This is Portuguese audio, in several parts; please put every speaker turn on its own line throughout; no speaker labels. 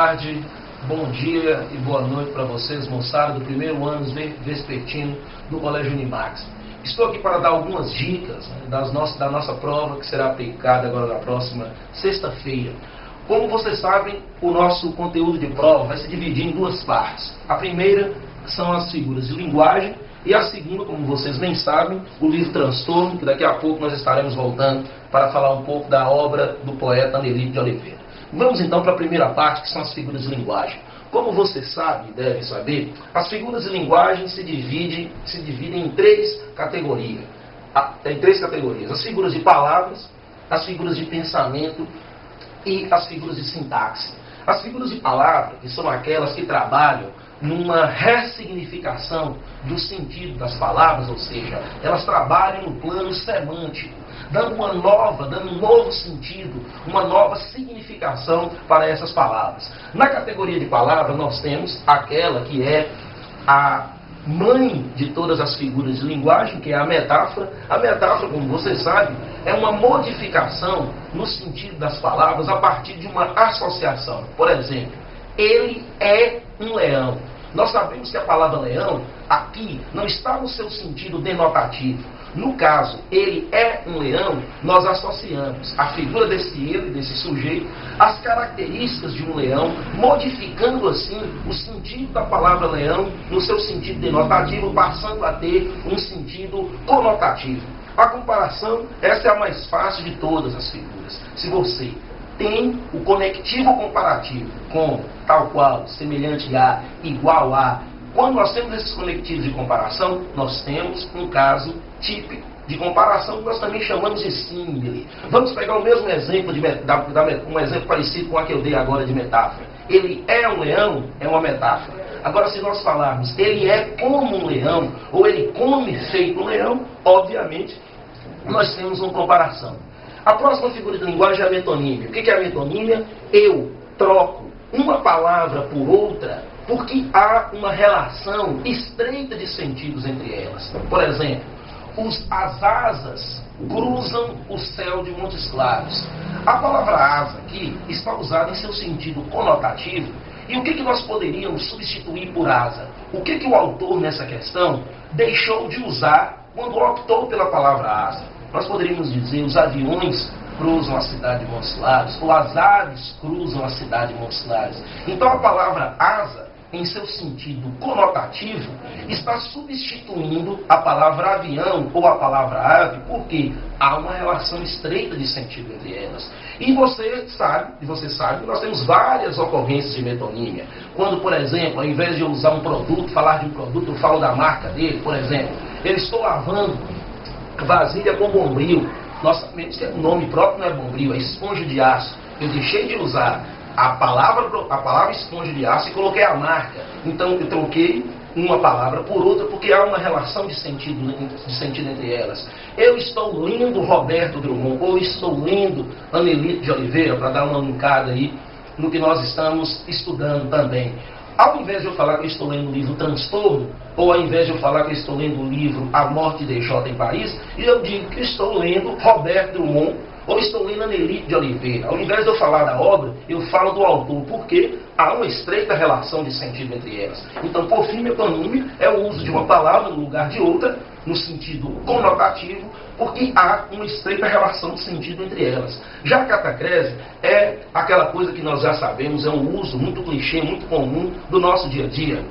tarde, bom dia e boa noite para vocês, moçada do primeiro ano vespertino do Colégio Unimax. Estou aqui para dar algumas dicas, né, da nossa prova que será aplicada agora na próxima sexta-feira. Como vocês sabem, o nosso conteúdo de prova vai se dividir em duas partes. A primeira são as figuras de linguagem e a segunda, como vocês bem sabem, o livro Transtorno, que daqui a pouco nós estaremos voltando para falar um pouco da obra do poeta Anelito de Oliveira. Vamos então para a primeira parte, que são as figuras de linguagem. Como você sabe, deve saber, as figuras de linguagem se dividem em três categorias. As figuras de palavras, as figuras de pensamento e as figuras de sintaxe. As figuras de palavra, que são aquelas que trabalham numa ressignificação do sentido das palavras, ou seja, elas trabalham no plano semântico, dando um novo sentido, uma nova significação para essas palavras. Na categoria de palavra, nós temos aquela que é a mãe de todas as figuras de linguagem, que é a metáfora. A metáfora, como você sabe, é uma modificação no sentido das palavras a partir de uma associação. Por exemplo, ele é um leão. Nós sabemos que a palavra leão aqui não está no seu sentido denotativo. No caso, ele é um leão, nós associamos a figura desse ele, desse sujeito, às características de um leão, modificando assim o sentido da palavra leão no seu sentido denotativo, passando a ter um sentido conotativo. A comparação, essa é a mais fácil de todas as figuras. Se você tem o conectivo comparativo com tal qual, semelhante a, igual a. Quando nós temos esses conectivos de comparação, nós temos um caso típico de comparação que nós também chamamos de símile. Vamos pegar o mesmo exemplo, um exemplo parecido com a que eu dei agora de metáfora. Ele é um leão, é uma metáfora. Agora, se nós falarmos ele é como um leão, ou ele come feito um leão, obviamente, nós temos uma comparação. A próxima figura de linguagem é a metonímia. O que é a metonímia? Eu troco uma palavra por outra porque há uma relação estreita de sentidos entre elas. Por exemplo, as asas cruzam o céu de Montes Claros. A palavra asa aqui está usada em seu sentido conotativo. E o que nós poderíamos substituir por asa? O que o autor nessa questão deixou de usar quando optou pela palavra asa? Nós poderíamos dizer os aviões cruzam a cidade de Montes Claros, ou as aves cruzam a cidade de Montes Claros. Então a palavra asa, em seu sentido conotativo, está substituindo a palavra avião ou a palavra ave, porque há uma relação estreita de sentido entre elas. E você sabe que nós temos várias ocorrências de metonímia. Quando, por exemplo, ao invés de eu usar um produto, falar de um produto, eu falo da marca dele. Por exemplo, eu estou lavando vasilha com bombril. Nós sabemos que o nome próprio não é bombril, é esponja de aço. Eu deixei de usar a palavra esponja de aço e coloquei a marca. Então eu troquei uma palavra por outra porque há uma relação de sentido entre elas. Eu estou lendo Roberto Drummond, ou estou lendo Anelito de Oliveira, para dar uma linkada aí no que nós estamos estudando também. Ao invés de eu falar que eu estou lendo o livro Transtorno, ou ao invés de eu falar que eu estou lendo o livro A Morte de J em Paris, eu digo que estou lendo Roberto Drummond, ou estou lendo Anelito de Oliveira. Ao invés de eu falar da obra, eu falo do autor, porque há uma estreita relação de sentido entre elas. Então, por fim, metonímia é o uso de uma palavra no lugar de outra, no sentido conotativo, porque há uma estreita relação de sentido entre elas. Já a catacrese é aquela coisa que nós já sabemos, é um uso muito clichê, muito comum do nosso dia a dia.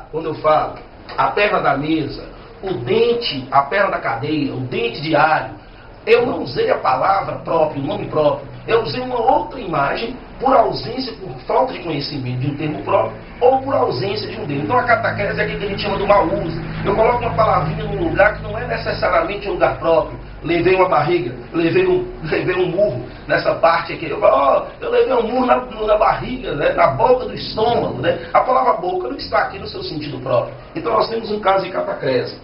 Quando eu falo a perna da mesa, o dente, a perna da cadeira, o dente de alho, eu não usei a palavra própria, o nome próprio. Eu usei uma outra imagem por ausência, por falta de conhecimento de um termo próprio, ou por ausência de um dedo. Então a catacrese é aquilo que a gente chama do mau uso. Eu coloco uma palavrinha num lugar que não é necessariamente um lugar próprio. Levei uma barriga, levei um murro nessa parte aqui. Eu levei um murro na barriga, né, na boca do estômago. Né? A palavra boca não está aqui no seu sentido próprio. Então nós temos um caso de catacrese.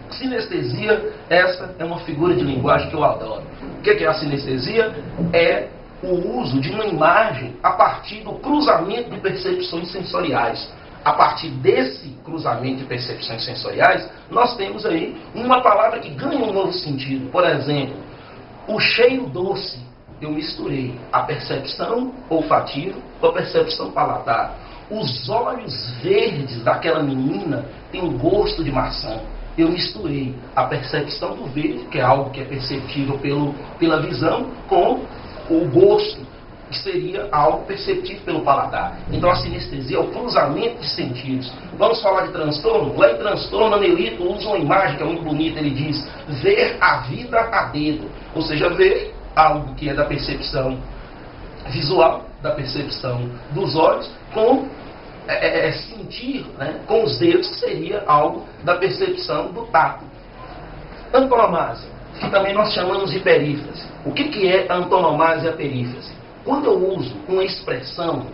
Sinestesia, essa é uma figura de linguagem que eu adoro. O que é a sinestesia? É o uso de uma imagem a partir do cruzamento de percepções sensoriais. A partir desse cruzamento de percepções sensoriais, nós temos aí uma palavra que ganha um novo sentido. Por exemplo, o cheiro doce eu misturei a percepção olfativa com a percepção palatar. Os olhos verdes daquela menina têm um gosto de maçã. Eu misturei a percepção do verde, que é algo que é perceptível pela visão, com o gosto, que seria algo perceptível pelo paladar. Então a sinestesia é o cruzamento de sentidos. Vamos falar de transtorno? Lá em transtorno, Anelito usa uma imagem que é muito bonita. Ele diz, ver a vida a dedo. Ou seja, ver algo que é da percepção visual, da percepção dos olhos, com sentir, né, com os dedos, que seria algo da percepção do tato. Antonomásia, que também nós chamamos de perífrase. O que é a antonomásia e a perífrase? Quando eu uso uma expressão,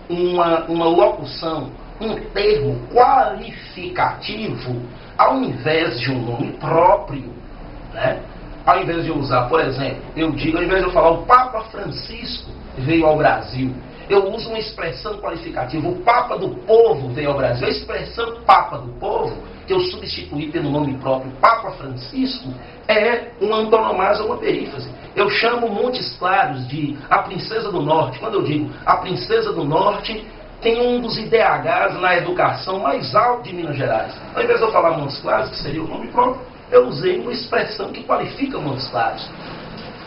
uma locução, um termo qualificativo, ao invés de um nome próprio, né? Ao invés de eu usar, por exemplo, eu digo, ao invés de eu falar o Papa Francisco veio ao Brasil, eu uso uma expressão qualificativa, o Papa do Povo veio ao Brasil. A expressão Papa do Povo, que eu substituí pelo nome próprio Papa Francisco, é uma antonomásia, uma perífrase. Eu chamo Montes Claros de a Princesa do Norte. Quando eu digo a Princesa do Norte, tem um dos IDHs na educação mais alto de Minas Gerais. Ao invés de eu falar Montes Claros, que seria o nome próprio, eu usei uma expressão que qualifica Montes Claros.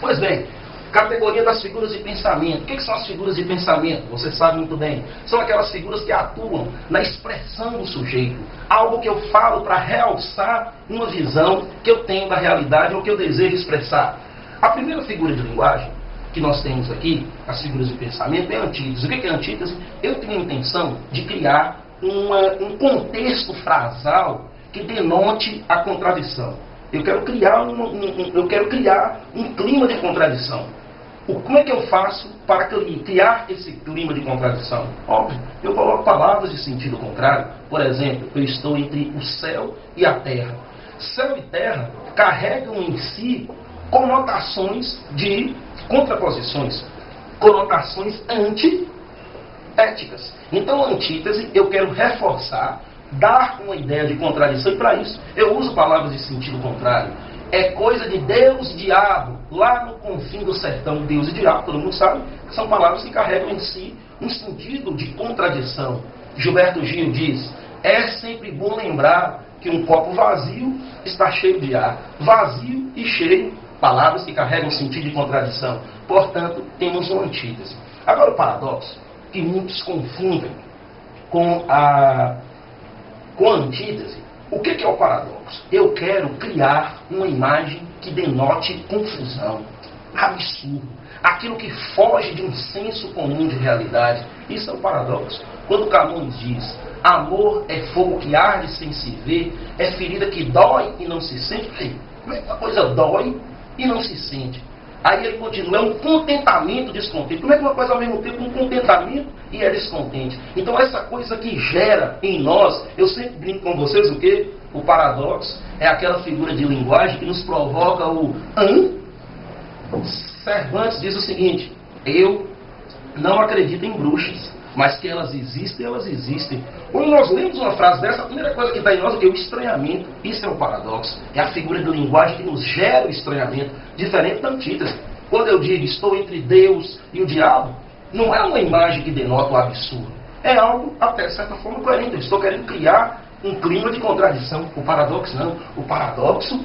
Pois bem, categoria das figuras de pensamento. O que são as figuras de pensamento? Você sabe muito bem. São aquelas figuras que atuam na expressão do sujeito. Algo que eu falo para realçar uma visão que eu tenho da realidade ou que eu desejo expressar. A primeira figura de linguagem que nós temos aqui, as figuras de pensamento, é a antítese. O que é antítese? Eu tenho a intenção de criar um contexto frasal que denote a contradição. Eu quero criar um clima de contradição. Como é que eu faço para criar esse clima de contradição? Óbvio, eu coloco palavras de sentido contrário. Por exemplo, eu estou entre o céu e a terra. Céu e terra carregam em si conotações de contraposições, conotações antiéticas. Então, a antítese, eu quero reforçar, dar uma ideia de contradição, e para isso eu uso palavras de sentido contrário. É coisa de Deus e diabo, lá no confim do sertão. Deus e diabo, todo mundo sabe, que são palavras que carregam em si um sentido de contradição. Gilberto Gil diz, é sempre bom lembrar que um copo vazio está cheio de ar. Vazio e cheio, palavras que carregam sentido de contradição. Portanto, temos uma antítese. Agora, o paradoxo, que muitos confundem com a antítese. O que é o paradoxo? Eu quero criar uma imagem que denote confusão, absurdo, aquilo que foge de um senso comum de realidade. Isso é o paradoxo. Quando Camões diz, amor é fogo que arde sem se ver, é ferida que dói e não se sente. Como é que uma coisa dói e não se sente? Aí ele continua, é um contentamento descontente. Como é que uma coisa ao mesmo tempo é um contentamento e é descontente? Então essa coisa que gera em nós, eu sempre brinco com vocês o quê? O paradoxo é aquela figura de linguagem que nos provoca o Cervantes diz o seguinte, eu não acredito em bruxas, mas que elas existem, elas existem. Quando nós lemos uma frase dessa, a primeira coisa que está em nós é o estranhamento. Isso é o paradoxo. É a figura de linguagem que nos gera o estranhamento, diferente da antítese. Quando eu digo estou entre Deus e o diabo, não é uma imagem que denota o absurdo. É algo, até de certa forma, coerente. Eu estou querendo criar um clima de contradição. O paradoxo não. O paradoxo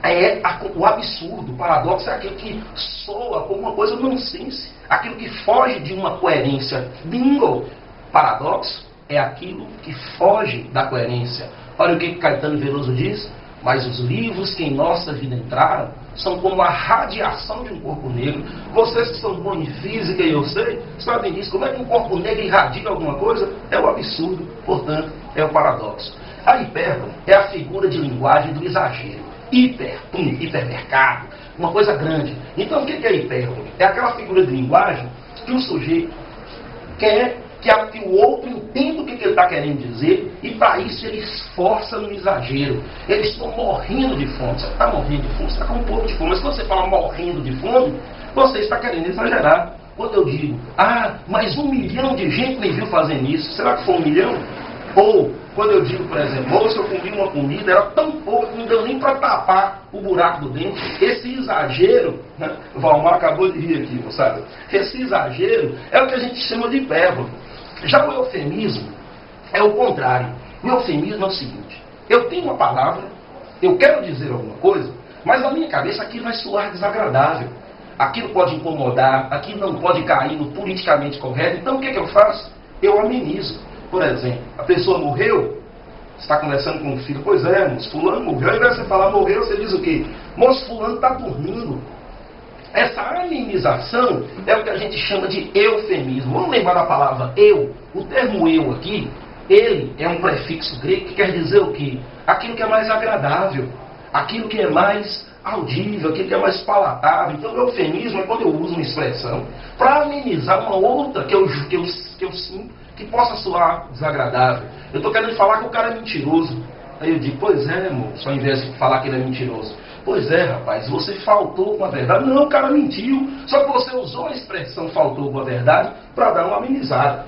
é o absurdo. O paradoxo é aquilo que soa como uma coisa nonsense, aquilo que foge de uma coerência. Bingo! Paradoxo é aquilo que foge da coerência. Olha o que Caetano Veloso diz, mas os livros que em nossa vida entraram são como a radiação de um corpo negro. Vocês que são bons em física, e eu sei, sabem disso. Como é que um corpo negro irradia alguma coisa? É o absurdo, portanto, é o paradoxo. A hipérbole é a figura de linguagem do exagero. Hipermercado, uma coisa grande. Então o que é hipérbole? É aquela figura de linguagem que o sujeito quer que o outro entenda o que ele está querendo dizer, e para isso ele esforça no exagero. Eles estão morrendo de fome. Você está morrendo de fome, você está com um pouco de fome, mas quando você fala morrendo de fome, você está querendo exagerar. Quando eu digo, mas 1 milhão de gente me viu fazendo isso, será que foi 1 milhão? Ou, quando eu digo, por exemplo, moço, eu comi uma comida, era tão pouco que não deu nem para tapar o buraco do dente. Esse exagero, né? O Valmar acabou de rir aqui, moçada. Esse exagero é o que a gente chama de hipérbole. Já o eufemismo é o contrário. O eufemismo é o seguinte: eu tenho uma palavra, eu quero dizer alguma coisa, mas na minha cabeça aquilo vai soar desagradável. Aquilo pode incomodar, aquilo não pode cair no politicamente correto. Então o que eu faço? Eu amenizo. Por exemplo, a pessoa morreu, você está conversando com o filho, pois é, moço, fulano morreu. Ao invés de você falar morreu, você diz o quê? Moço, fulano está dormindo. Essa amenização é o que a gente chama de eufemismo. Vamos lembrar da palavra eu? O termo eu aqui, ele é um prefixo grego que quer dizer o quê? Aquilo que é mais agradável, aquilo que é mais audível, aquilo que é mais palatável. Então o eufemismo é quando eu uso uma expressão para amenizar uma outra que eu sinto que possa soar desagradável. Eu estou querendo falar que o cara é mentiroso. Aí eu digo, pois é, moço, ao invés de falar que ele é mentiroso. Pois é, rapaz, você faltou com a verdade. Não, o cara mentiu. Só que você usou a expressão faltou com a verdade para dar uma amenizada.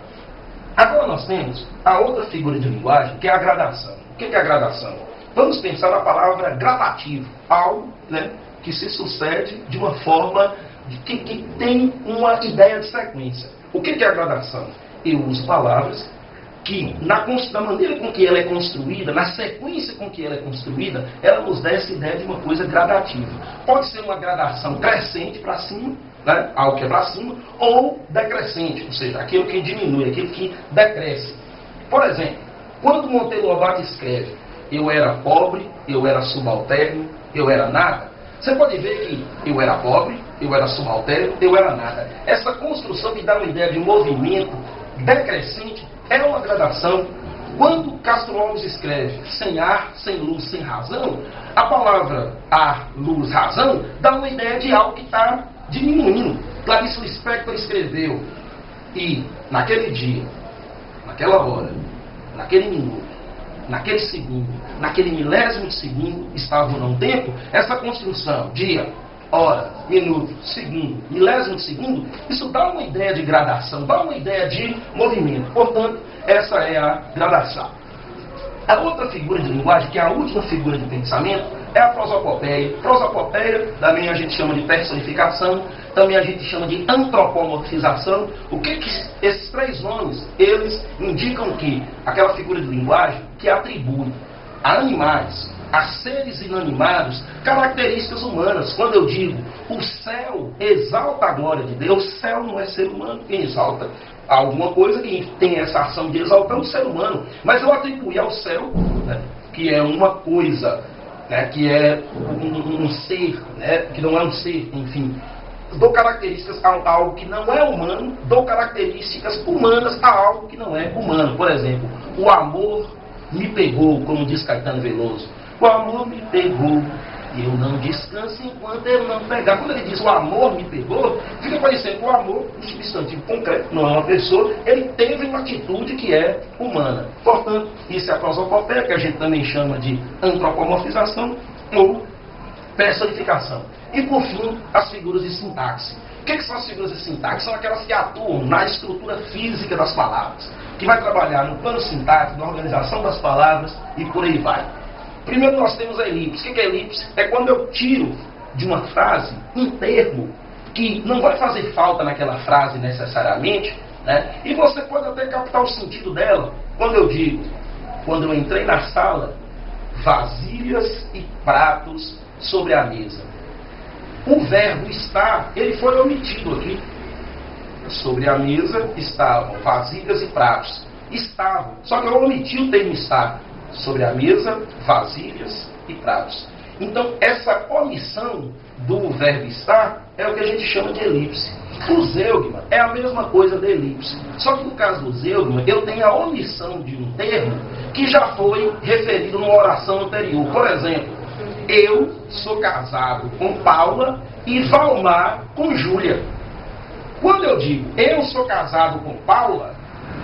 Agora nós temos a outra figura de linguagem, que é a gradação. O que é a gradação? Vamos pensar na palavra gradativo. Algo, né, que se sucede de uma forma que tem uma ideia de sequência. O que é a gradação? Eu uso palavras que, na maneira com que ela é construída, na sequência com que ela é construída, ela nos dá essa ideia de uma coisa gradativa. Pode ser uma gradação crescente para cima, né, algo que é para cima, ou decrescente, ou seja, aquilo que diminui, aquilo que decresce. Por exemplo, quando Monteiro Lobato escreve eu era pobre, eu era subalterno, eu era nada, você pode ver que eu era pobre, eu era subalterno, eu era nada. Essa construção que dá uma ideia de movimento decrescente é uma gradação. Quando Castro Alves escreve sem ar, sem luz, sem razão, a palavra ar, luz, razão dá uma ideia de algo que está diminuindo. Clarice Lispector escreveu e naquele dia, naquela hora, naquele minuto, naquele segundo, naquele milésimo de segundo estava ou não tempo. Essa construção, dia, hora, minuto, segundo, milésimo de segundo, isso dá uma ideia de gradação, dá uma ideia de movimento. Portanto, essa é a gradação. A outra figura de linguagem, que é a última figura de pensamento, é a prosopopeia. Prosopopeia, também a gente chama de personificação, também a gente chama de antropomorfização. O que esses três nomes, eles indicam que aquela figura de linguagem que atribui a animais, a seres inanimados, características humanas. Quando eu digo o céu exalta a glória de Deus, o céu não é ser humano quem exalta alguma coisa que tem essa ação de exaltar o ser humano. Mas eu atribuí ao céu, né, que é uma coisa, né, que é um ser, né, que não é um ser, enfim. Dou características a algo que não é humano, dou características humanas a algo que não é humano. Por exemplo, o amor me pegou, como diz Caetano Veloso. O amor me pegou, eu não descanso enquanto eu não pegar. Quando ele diz o amor me pegou, fica parecendo que o amor, um substantivo concreto, não é uma pessoa, ele teve uma atitude que é humana. Portanto, isso é a prosopopeia, que a gente também chama de antropomorfização ou personificação. E por fim, as figuras de sintaxe. O que são as figuras de sintaxe? São aquelas que atuam na estrutura física das palavras, que vai trabalhar no plano sintático, na organização das palavras e por aí vai. Primeiro nós temos a elipse. O que é elipse? É quando eu tiro de uma frase um termo que não vai fazer falta naquela frase necessariamente, né? E você pode até captar o sentido dela. Quando eu digo, quando eu entrei na sala, vasilhas e pratos sobre a mesa. O verbo estar, ele foi omitido aqui. Sobre a mesa estavam vasilhas e pratos. Estavam, só que eu omiti o termo estar. Sobre a mesa, vasilhas e pratos. Então, essa omissão do verbo estar é o que a gente chama de elipse. O zeugma é a mesma coisa da elipse. Só que no caso do zeugma, eu tenho a omissão de um termo que já foi referido numa oração anterior. Por exemplo, eu sou casado com Paula e Valmar com Júlia. Quando eu digo eu sou casado com Paula,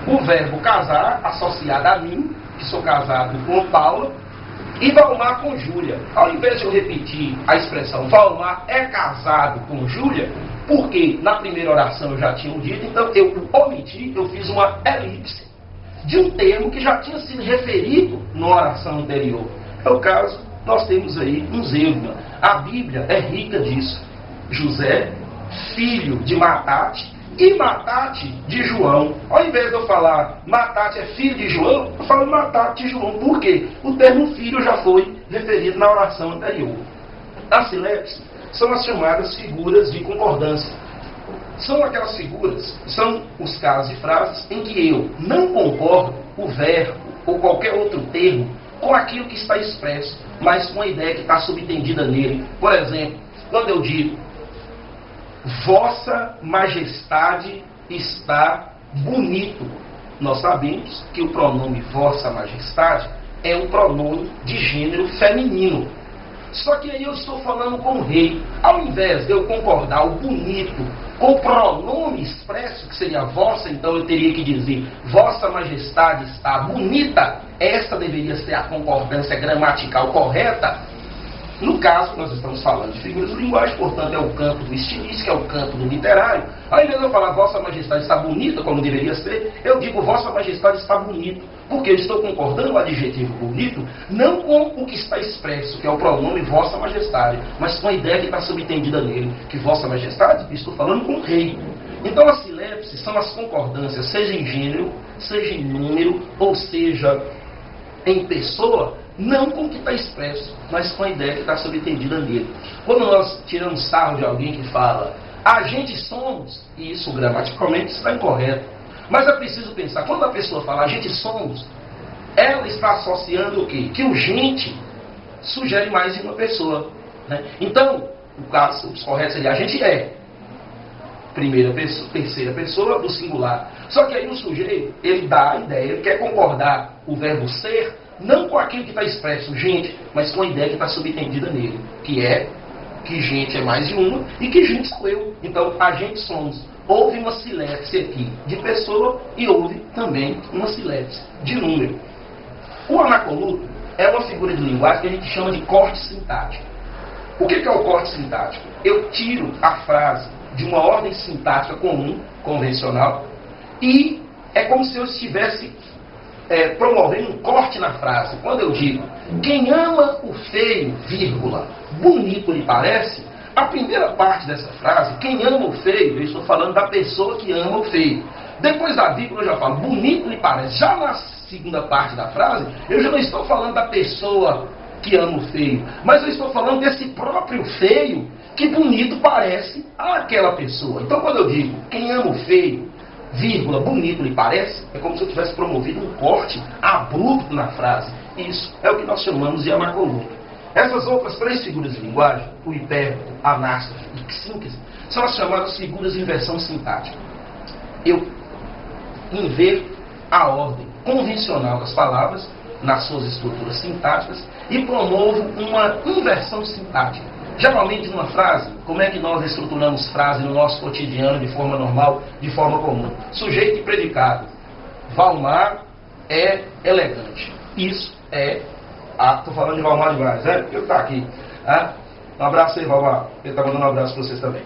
o verbo casar associado a mim, que sou casado com Paula, e Valmar com Júlia. Ao invés de eu repetir a expressão Valmar é casado com Júlia, porque na primeira oração eu já tinha dito, então eu omiti, eu fiz uma elipse. de um termo que já tinha sido referido na oração anterior. É o caso, nós temos aí um Zebulon. A Bíblia é rica disso. José, filho de Matate, e Matate de João. Ao invés de eu falar Matate é filho de João, eu falo Matate de João. Por quê? O termo filho já foi referido na oração anterior. As silepses são as chamadas figuras de concordância. São aquelas figuras, são os casos de frases em que eu não concordo o verbo ou qualquer outro termo com aquilo que está expresso, mas com a ideia que está subentendida nele. Por exemplo, quando eu digo Vossa Majestade está bonito, nós sabemos que o pronome Vossa Majestade é um pronome de gênero feminino. Só que aí eu estou falando com o rei. Ao invés de eu concordar o bonito com o pronome expresso, que seria vossa, então eu teria que dizer Vossa Majestade está bonita. Essa deveria ser a concordância gramatical correta. No caso, nós estamos falando de figuras de linguagem, portanto é o campo do estilístico, é o campo do literário. Ao invés de eu falar Vossa Majestade está bonita, como deveria ser, eu digo Vossa Majestade está bonito, porque eu estou concordando o adjetivo bonito, não com o que está expresso, que é o pronome Vossa Majestade, mas com a ideia que está subentendida nele, que Vossa Majestade, estou falando com o rei. Então as silepses são as concordâncias, seja em gênero, seja em número, ou seja em pessoa, não com o que está expresso, mas com a ideia que está subentendida nele. Quando nós tiramos sarro de alguém que fala a gente somos, e isso gramaticalmente está incorreto, mas é preciso pensar, quando a pessoa fala a gente somos, ela está associando o quê? Que o gente sugere mais de uma pessoa, né? Então, o caso correto seria a gente é primeira pessoa, terceira pessoa do singular. Só que aí o sujeito, ele dá a ideia, ele quer concordar o verbo ser, não com aquilo que está expresso, gente, mas com a ideia que está subentendida nele, que é que gente é mais de uma e que gente sou eu. Então, a gente somos. Houve uma silepse aqui de pessoa e houve também uma silepse de número. O anacoluto é uma figura de linguagem que a gente chama de corte sintático. O que é o corte sintático? Eu tiro a frase de uma ordem sintática comum, convencional, e é como se eu estivesse promovendo um corte na frase. Quando eu digo, quem ama o feio, vírgula, bonito lhe parece, a primeira parte dessa frase, quem ama o feio, eu estou falando da pessoa que ama o feio. Depois da vírgula eu já falo, bonito lhe parece. Já na segunda parte da frase, eu já não estou falando da pessoa que ama o feio, mas eu estou falando desse próprio feio que bonito parece àquela pessoa. Então quando eu digo, quem ama o feio, vírgula, bonito lhe parece, é como se eu tivesse promovido um corte abrupto na frase. Isso é o que nós chamamos de anacoluto. Essas outras três figuras de linguagem, o hipérbole, anástrofo e síntese, são as chamadas figuras de inversão sintática. Eu inverto a ordem convencional das palavras nas suas estruturas sintáticas e promovo uma inversão sintática. Geralmente numa frase, como é que nós estruturamos frase no nosso cotidiano de forma normal, de forma comum? Sujeito e predicado. Valmar é elegante. Isso é... estou falando de Valmar demais, né? Ele está aqui. Um abraço aí, Valmar. Ele está mandando um abraço para vocês também.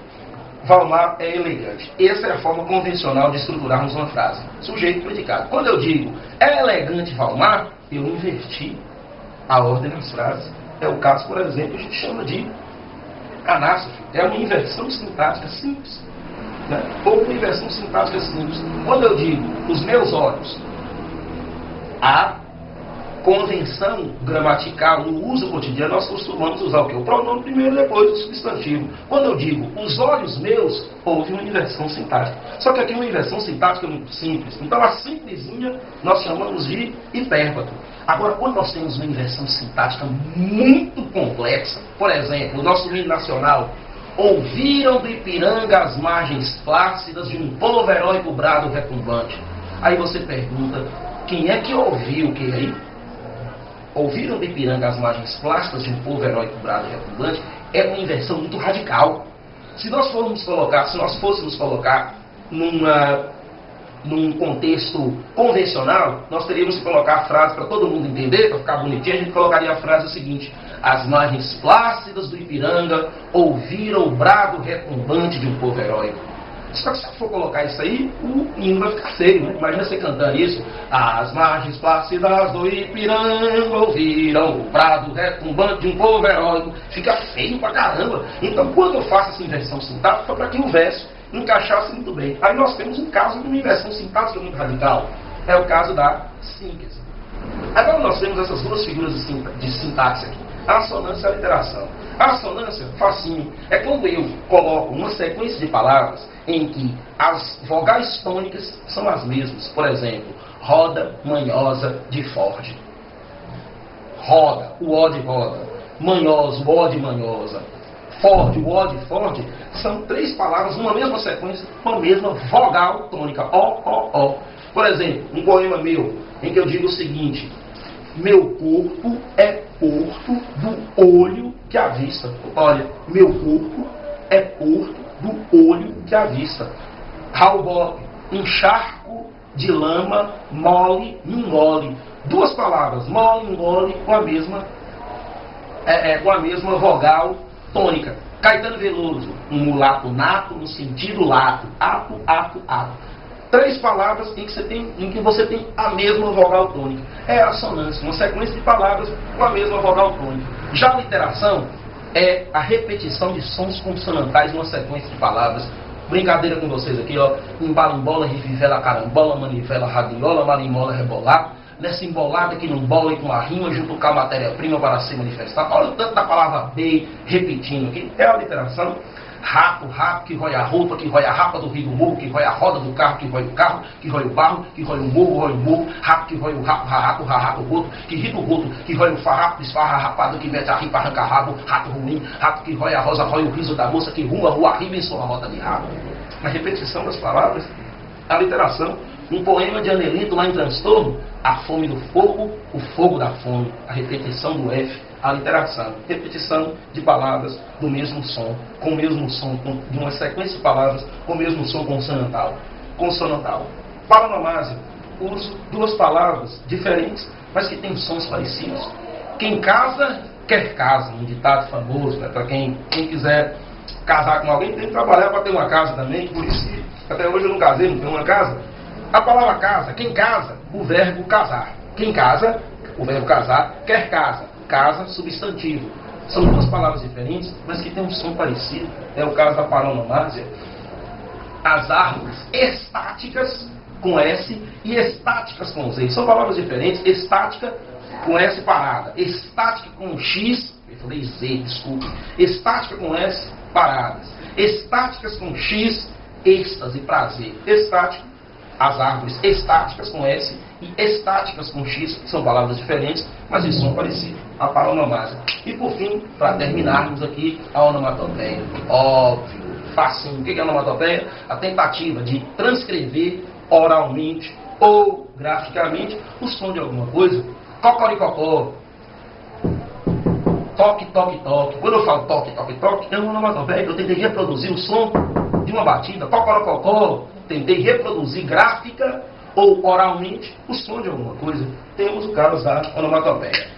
Valmar é elegante. Essa é a forma convencional de estruturarmos uma frase. Sujeito e predicado. Quando eu digo é elegante Valmar, eu inverti a ordem das frases. É o caso, por exemplo, que a gente chama de anástrofo. É uma inversão sintática simples, né? Ou uma inversão sintática simples. Quando eu digo os meus olhos, a convenção gramatical no uso cotidiano, nós costumamos usar o quê? O pronome primeiro, depois o substantivo. Quando eu digo os olhos meus, houve uma inversão sintática. Só que aqui uma inversão sintática muito simples. Então a simplesinha nós chamamos de hipérbato. Agora, quando nós temos uma inversão sintática muito complexa, por exemplo, o nosso hino nacional, ouviram do Ipiranga as margens plácidas de um povo heróico brado retumbante. Aí você pergunta, quem é que ouviu o que aí? Ouviram do Ipiranga as margens plásticas de um povo heróico brado retumbante? É uma inversão muito radical. Se nós fôssemos colocar num contexto convencional, nós teríamos que colocar a frase para todo mundo entender, para ficar bonitinho, a gente colocaria a frase o seguinte: as margens plácidas do Ipiranga ouviram o brado retumbante de um povo heróico. Só que se for colocar isso aí, o hino vai ficar feio, né? Imagina você cantando isso. As margens plácidas do Ipiranga ouviram o brado retumbante de um povo heróico. Fica feio pra caramba. Então, quando eu faço essa inversão sintática, foi para que o verso encaixasse muito bem. Aí nós temos um caso de uma inversão sintática muito radical. É o caso da síntese. Agora nós temos essas duas figuras de sintaxe aqui. A assonância e a literação. A assonância, facinho, é quando eu coloco uma sequência de palavras em que as vogais tônicas são as mesmas. Por exemplo, roda, manhosa, de Ford. Roda, o O de roda. Manhosa, o O de manhosa. Ford, o O de Ford, são três palavras numa mesma sequência com a mesma vogal tônica. O. Por exemplo, um poema meu, em que eu digo o seguinte: meu corpo é porto do olho que avista. Olha, meu corpo é porto do olho que avista. Raul, encharco de lama, mole, mingole. Duas palavras, mole, mingole, com a mesma vogal tônica. Caetano Veloso, um mulato nato no sentido lato. Ato. Três palavras em que você tem a mesma vogal tônica. É a assonância, uma sequência de palavras com a mesma vogal tônica. Já a literação é a repetição de sons consonantais numa sequência de palavras. Brincadeira com vocês aqui, ó. Embalimbola, revivela, carambola, manivela, radiola, marimola, rebolar. Nessa embolada que não bola e com a rima junto com a matéria-prima para se manifestar. Olha o tanto da palavra bem repetindo aqui. É a literação. Rato que rói a roupa, que rói a rapa do rio do burro, que rói a roda do carro, que rói o carro, que rói o barro, que rói o burro, rato que rói o rato, o roto, que rita o roto, que rói o farrapo, esfarra rapado, que mete a ripa, arranca rabo, rato ruim, rato que rói a rosa, rói o riso da moça, que rua, arriba em sua rota de rabo. Na repetição das palavras, a literação. Um poema de Anelito lá em Transtorno, a fome do fogo, o fogo da fome, a repetição do F, a literação, repetição de palavras do mesmo som, com o mesmo som, de uma sequência de palavras com o mesmo som consonantal. Paronomásia, uso duas palavras diferentes, mas que têm sons parecidos. Quem casa, quer casa, um ditado famoso, né? Para quem quiser casar com alguém, tem que trabalhar para ter uma casa também, por isso que até hoje eu não casei, não tenho uma casa. A palavra casa, quem casa, o verbo casar. Quem casa, o verbo casar, quer casa. Casa, substantivo. São duas palavras diferentes, mas que têm um som parecido. É o caso da paronomásia. As árvores estáticas com S e estáticas com Z. São palavras diferentes. Estática com S parada. Estática com X, eu falei Z, desculpe. Estática com S paradas. Estáticas com X, êxtase, prazer. Estático. As árvores estáticas com S e estáticas com X são palavras diferentes, mas de som parecido. A paronomásia. E por fim, para terminarmos aqui, a onomatopeia. Óbvio, facinho. O que é a onomatopeia? A tentativa de transcrever oralmente ou graficamente o som de alguma coisa. Cocoricocó. Toque, toque, toque. Quando eu falo toque, toque, toque, é uma onomatopeia. Eu tentei reproduzir o som de uma batida. Cocoricocó. Tentei reproduzir gráfica ou oralmente o som de alguma coisa. Temos o caso da onomatopeia.